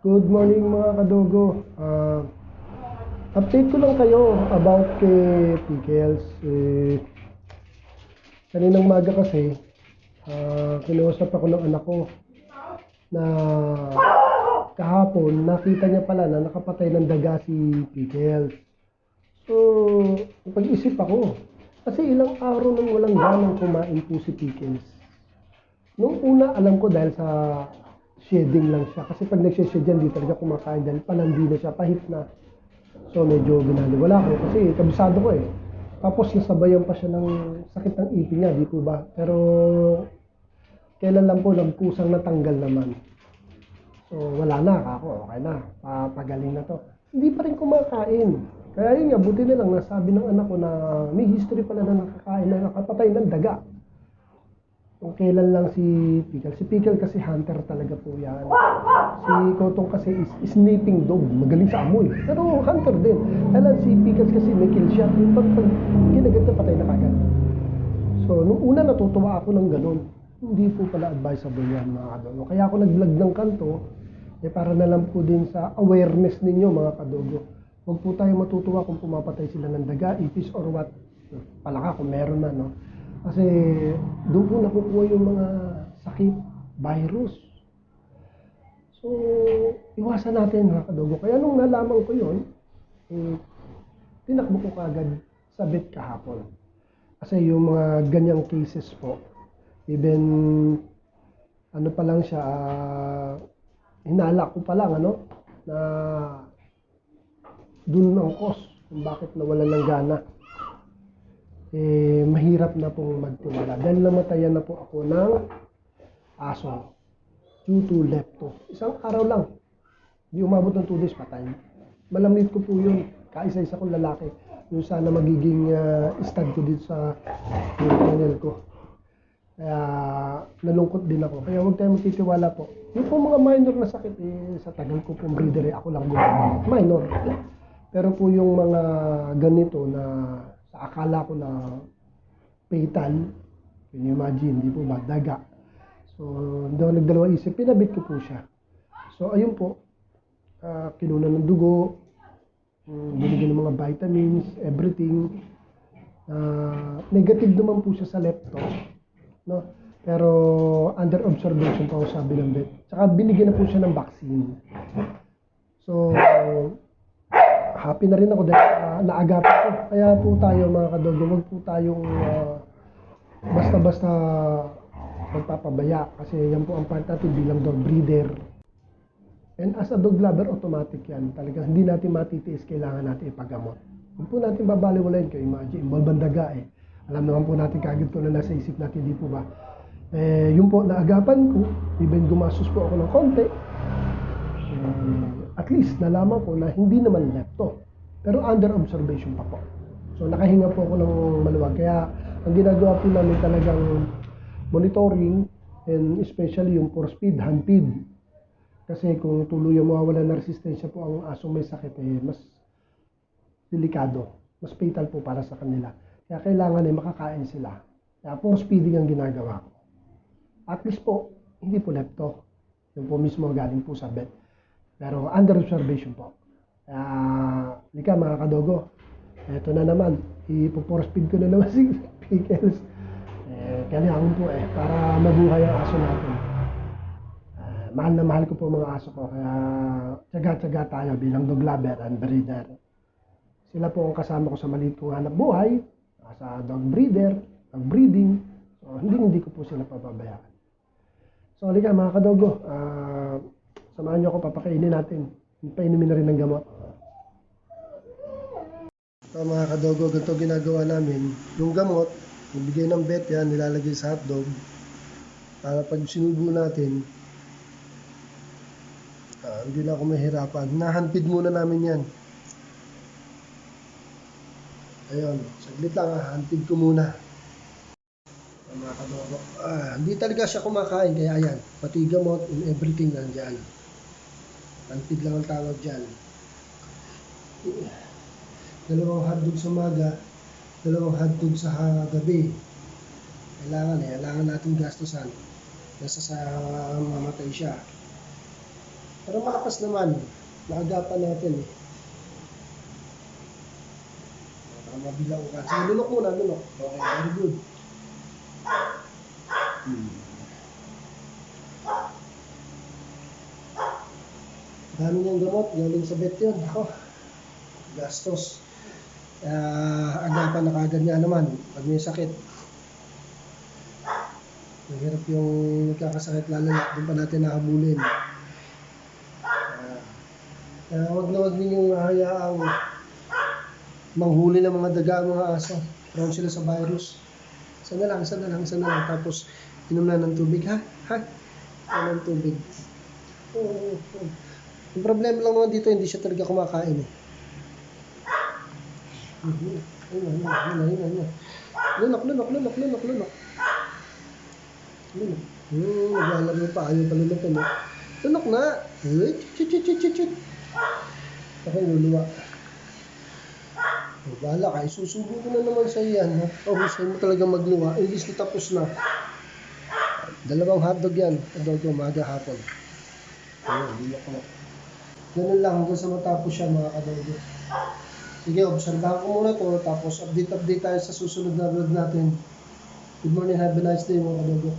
Good morning mga kadogo. Update ko lang kayo about kay Pickles. Kaninang umaga kasi, kinausap ako ng anak ko na kahapon nakita niya pala na nakapatay ng daga si Pickles. So, napag-isip ako. Kasi ilang araw nang walang ganang kumain po si Pickles. Nung una, alam ko dahil sa shedding lang siya. Kasi pag nagsished yan, di talaga kumakain dahil palandi na siya, pahit na. So medyo binaliwala ko kasi kabisado ko eh. Tapos nasabayan pa siya ng sakit ng ipin niya, di po ba? Pero kailan lang po nagkusang natanggal naman. So wala na, ako okay na, papagaling na to. Hindi pa rin kumakain. Kaya yun nga, buti na lang nasabi ng anak ko na may history pala na nakakain na nakapatay ng daga. Kung kailan lang si Pickle. Si Pickle kasi hunter talaga po yan. Si Kotong kasi is sniffing dog. Magaling sa amoy. Pero hunter din. Alam si Pickle kasi may kill shot. Yung pag ginagat na patay na kagad. So, nung una natutuwa ako ng ganun. Hindi po pala advisable yan mga kadogo. Kaya ako nag-vlog ng kanto. Para na lang po din sa awareness ninyo mga kadogo. Huwag po tayo matutuwa kung pumapatay sila ng daga, ipis or what. Palaka kung meron na, no? Kasi doon po nakukuha yung mga sakit, virus. So, iwasan natin mga kadogo. Kaya nung nalaman ko yun, tinakbo ko kagad sa vet kahapon. Kasi yung mga ganyang cases po, even ano pa lang siya, hinala ko pa lang na dun ang cause kung bakit nawalan ng gana. Mahirap na pong magtiwala dahil namatayan na po ako ng aso due to lepto. Isang araw lang, di umabot ng 2 days patay. Malamit ko po yun, kaisa-isa kong lalaki. Yung sana magiging stud ko dito sa channel ko. Kaya nalungkot din ako. Kaya huwag tayo magtitiwala po. Yung po mga minor na sakit, sa tagal ko pong breeder, ako lang gumagawa. Minor. Pero po yung mga ganito na akala ko na fatal, can you imagine, di po ba, daga. So, hindi ako nagdalawa isip, pinabit ko po siya. So, ayun po, kinuna ng dugo, binigyan ng mga vitamins, everything. Negative naman po siya sa lepto, no? Pero under observation pa ako sabi ng vet. Tsaka binigyan na po siya ng vaccine. So, happy na rin ako dahil naagapan ko. Kaya po tayo mga kadogo, wag po tayong basta-basta magpapabaya. Kasi yan po ang part natin bilang dog breeder. And as a dog lover, automatic yan. Talagang hindi natin matitiis, kailangan natin ipagamot. Huwag po natin babaliwalayin kayo. Imagine, involved daga eh. Alam naman po natin kagad ko na nasa isip natin, di po ba? Yun po, naagapan ko. Even gumasos po ako ng konti. At least nalaman ko na hindi naman lepto, pero under observation pa po. So nakahinga po ako ng maluwag. Kaya ang ginagawa po namin talagang monitoring, and especially yung for speed, hand feed. Kasi kung tuluyang mawawala na resistensya po ang asong may sakit, mas delikado, mas fatal po para sa kanila. Kaya kailangan makakain sila. Kaya force feeding ang ginagawa ko. At least po, hindi po lepto. Yung po mismo galing po sa vet. Pero under observation po. Lika mga kadogo, eto na naman, ipo-force feed ko na naman si Pickles. Kailangan po para mabuhay ang aso natin. Mahal na mahal ko po mga aso ko, kaya tsaga-tsaga tayo bilang dog lover and breeder. Sila po ang kasama ko sa maliit kong hanap buhay, sa dog breeder, dog breeding. So hindi ko po sila pababayaan. So lika mga kadogo, samahan nyo ako, papakainin natin. Painumin na rin ng gamot. So mga kadogo, ganito ginagawa namin. Yung gamot, ibigay ng vet yan, nilalagay sa hotdog. Para pag sinubo natin, hindi na ako mahirapan. Hinahandpid muna namin yan. Ayun, saglit lang handpid ko muna. Mga kadogo, hindi talaga siya kumakain, kaya ayan, pati gamot and everything nandyan. Handpid lang ang tawag dyan. 2 hotdog sa umaga, 2 hotdog sa gabi. Kailangan natin gastusan. Nasa sa mamatay siya. Pero malakas naman. Nakagapan natin eh. Baka mabilaw ka. Sige, lunok muna, lunok. Okay, very good. Dami niyang gamot, galing sa vet yun. Ako, gastos. Agapan na kagad niya naman pag may sakit. Mahirap yung nagkakasakit lalo na doon pa natin nahabulin. Kaya wag ninyong hayaang manghuli ng mga daga ang mga aso. Prone sila sa virus. Isa na lang. Tapos inom na ng tubig, ha? Inom ng tubig. Oo. Yung problema lang naman dito, hindi siya talaga kumakain eh. Ayun. Lunok. Naglalaro pa, ayaw pa lunukin eh. Lunok na! Chit. Ako luluwa. Bahala ka, isusubo ko na naman sa iyan. Gusto mo talaga magluwa, imbis na tapos na. 2 hotdog yan, hotdog umaga hapon. Ayun, lunok na. Ganun lang hanggang sa matapos siya mga kadogo. Sige, obserbahan ko muna to, tapos update tayo sa susunod na vlog natin. Good morning, have a nice day mga kadogo.